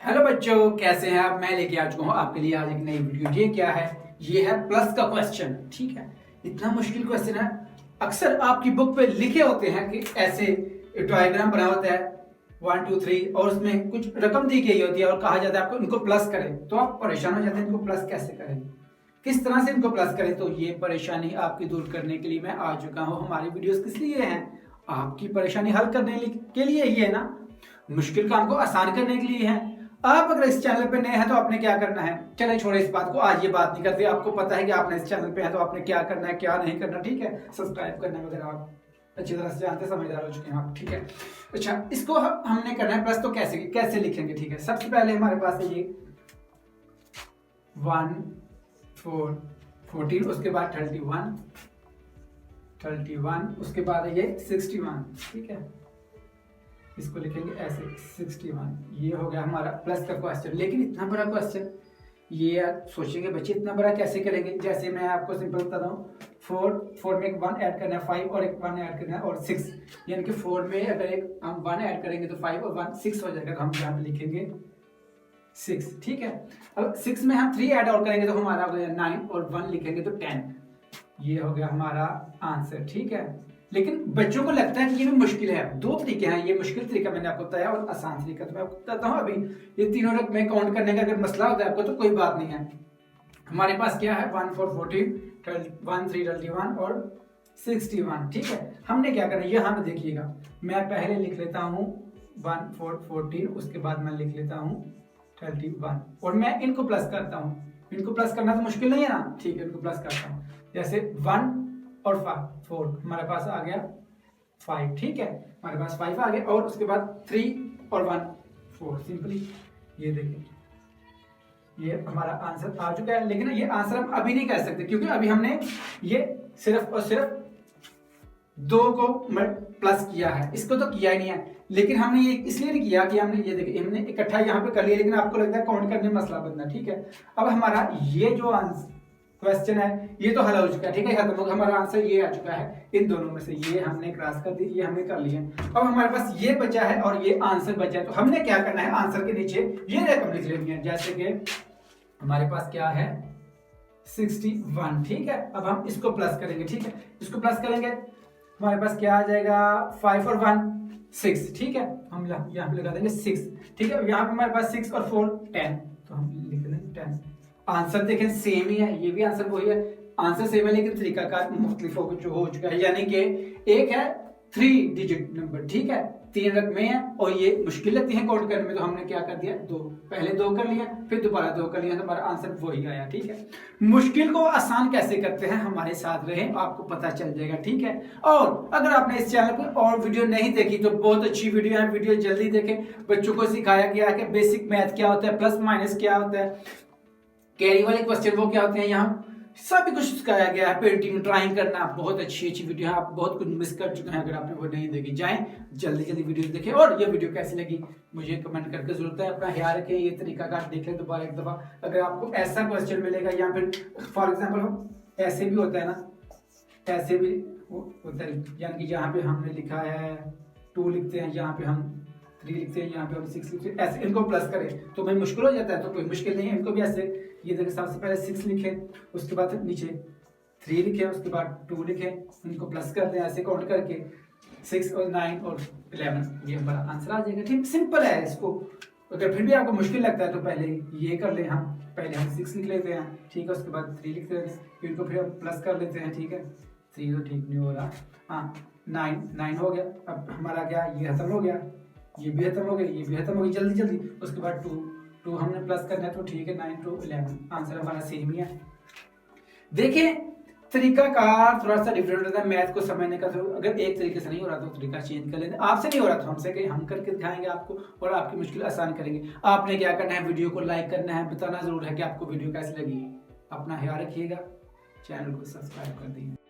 Hello बच्चों, कैसे हैं आप। मैं लेके आ चुका हूँ आपके लिए आज एक नई वीडियो। ये क्या है? ये है प्लस का क्वेश्चन। ठीक है, इतना मुश्किल क्वेश्चन है। अक्सर आपकी बुक पे लिखे होते हैं कि ऐसे डायग्राम बना होता है 1 2 3 और उसमें कुछ रकम दी गई होती है और कहा जाता है आपको इनको प्लस करें। तो आप परेशान हो जाते हैं, इनको प्लस कैसे करें, किस तरह से इनको प्लस करें। तो ये परेशानी आपकी दूर करने के लिए मैं आ चुका हूँ। हमारी वीडियोस किस लिए हैं? आपकी परेशानी हल करने के लिए ही है ना, मुश्किल काम को आसान करने के लिए है। आप अगर इस चैनल पे नए हैं तो आपने क्या करना है, चले छोड़े इस बात को, आज ये बात नहीं करते। आपको पता है कि आपने इस चैनल पे है तो आपने क्या करना है क्या नहीं करना। ठीक है, सब्सक्राइब करना वगैरह आप अच्छी तरह से जानते समझदार हो चुके हैं आप। ठीक है, अच्छा इसको हमने करना है प्लस। तो कैसे कैसे लिखेंगे? ठीक है, सबसे पहले हमारे पास है ये 1 4 14, उसके बाद 31, उसके बाद है ये 61। ठीक है, इसको लिखेंगे ऐसे 61। ये हो गया हमारा प्लस का क्वेश्चन। लेकिन इतना बड़ा क्वेश्चन, ये सोचेंगे बच्चे इतना बड़ा कैसे करेंगे। जैसे मैं आपको सिंपल बताता हूँ, 4 में एक 1 ऐड करना है, 5 और एक 1 ऐड करना है और 6, यानी कि 4 में अगर एक हम 1 ऐड करेंगे तो 5 और 1 6 हो जाएगा। तो हम यहाँ पे लिखेंगे 6। ठीक है, अब 6 में हम 3 ऐड और करेंगे तो हमारा हो गया 9 और 1 लिखेंगे तो 10। ये हो गया हमारा आंसर। ठीक है, लेकिन बच्चों को लगता है कि ये भी मुश्किल है। दो तरीके हैं, ये मुश्किल तरीका मैंने आपको बताया और आसान तरीका। तो मैं आपको बताता हूँ अभी ये तीनों रकमें काउंट करने का अगर मसला होता है आपको तो कोई बात नहीं है। हमारे पास क्या है 1 4 14, 1 3 31 और 61। ठीक है, हमने क्या करना है ये हमें देखिएगा। मैं पहले लिख लेता हूँ 1 4 14, उसके बाद मैं लिख लेता हूँ 31 और मैं इनको प्लस करता हूँ। इनको प्लस करना तो मुश्किल नहीं है ना। ठीक है, इनको प्लस करता हूँ। जैसे 1 और 4 हमारे पास आ गया 5। ठीक है, हमारे पास 5 आ गया और उसके बाद 3 और 1 4। सिंपली ये देखें, ये हमारा आंसर आ चुका है। लेकिन ये आंसर हम अभी नहीं कह सकते क्योंकि अभी हमने ये सिर्फ और सिर्फ 2 को प्लस किया है, इसको तो किया ही नहीं है। लेकिन हमने ये इसलिए नहीं किया कि हमने ये देखिए हमने इकट्ठा यहाँ पे कर लिया, लेकिन आपको लगता है काउंट करने में मसला बनना। ठीक है, अब हमारा ये जो आंसर क्वेश्चन है ये तो हल हो चुका है। ठीक है, खत्म हो गया, हमारा आंसर ये आ चुका है। इन दोनों में से ये हमने क्रॉस कर दी, ये हमने कर लिया। अब हमारे पास ये बचा है और ये आंसर बचा है। तो हमने क्या करना है, आंसर के नीचे ये रकम लिख लेनी है। जैसे कि हमारे पास क्या है 61। ठीक है, अब हम इसको प्लस करेंगे। ठीक है, इसको प्लस करेंगे हमारे पास क्या आ जाएगा 5 और 1 6। ठीक है, हम यहाँ पे लगा देंगे 6। ठीक है, यहाँ पे हमारे पास 6 और 4 10, तो हम लिख देंगे 10। आंसर देखें सेम ही है, ये भी आंसर वही है, आंसर सेम है लेकिन तरीकाकार मुख्तलिफ हो चुका है। यानी कि एक है 3 डिजिट नंबर। ठीक है, 3 रकमें हैं और ये मुश्किल लगती है काउंट करने में। तो हमने क्या कर दिया 2, पहले 2 कर लिया फिर दोबारा 2 कर लिया तो हमारा आंसर वही आया। ठीक है, मुश्किल को आसान कैसे करते हैं हमारे साथ रहें, आपको पता चल जाएगा। ठीक है, और अगर आपने इस चैनल पर और वीडियो नहीं देखी तो बहुत अच्छी वीडियो है, वीडियो जल्दी देखें। बच्चों को सिखाया गया है कि बेसिक मैथ क्या होता है, प्लस माइनस क्या होता है, कैरी वाले क्वेश्चन वो क्या होते हैं, यहाँ सब कुछ सिखाया गया है। पेंटिंग ड्राइंग करना, बहुत अच्छी वीडियो है। आप बहुत कुछ मिस कर चुके हैं अगर आपने वो नहीं देखी। जाएं जल्दी वीडियो देखें। और ये वीडियो कैसी लगी मुझे कमेंट करके जरूरत है। अपना ख्याल रखें, ये तरीकाकार देख लें दोबारा एक दफा। अगर आपको ऐसा क्वेश्चन मिलेगा या फिर फॉर एग्जाम्पल ऐसे भी होता है ना, ऐसे भी होता है, यानी कि यहाँ पे हमने लिखा है 2 लिखते हैं, यहाँ पे हम 3 लिखते हैं, यहाँ पे हम 6 लिखते हैं, ऐसे इनको प्लस करें तो भाई मुश्किल हो जाता है। तो कोई मुश्किल नहीं है, इनको भी ऐसे ये देखिए सबसे पहले 6 लिखें, उसके बाद नीचे 3 लिखें, उसके बाद 2 लिखें, इनको प्लस कर दें ऐसे काउंट करके 6 और 9 और 11, ये हमारा आंसर आ जाएगा। ठीक, सिंपल है। इसको अगर फिर भी आपको मुश्किल लगता है तो पहले ये कर लें, हम पहले हम 6 लिख लेते हैं। ठीक है, उसके बाद 3 लिखते हैं, फिर इनको फिर हम प्लस कर लेते हैं। ठीक है, 3 तो ठीक नहीं हो रहा, हाँ 9 हो गया। अब हमारा क्या ये खत्म हो गया, ये भी खत्म हो गया, ये भी खत्म हो गई जल्दी। उसके बाद 2 हमने प्लस करना है तो ठीक है 9 to 11, आंसर हमारा सेम ही है। देखिए तरीकाकार थोड़ा सा डिफरेंट होता है मैथ को समझने का। तो अगर एक तरीके से नहीं हो रहा तो तरीका चेंज कर लेते। आपसे नहीं हो रहा तो हमसे कहीं हम करके दिखाएंगे आपको और आपकी मुश्किल आसान करेंगे। आपने क्या करना है, वीडियो को लाइक करना है, बताना जरूर है कि आपको वीडियो कैसी लगी। अपना ख्याल रखिएगा, चैनल को सब्सक्राइब कर दीजिए।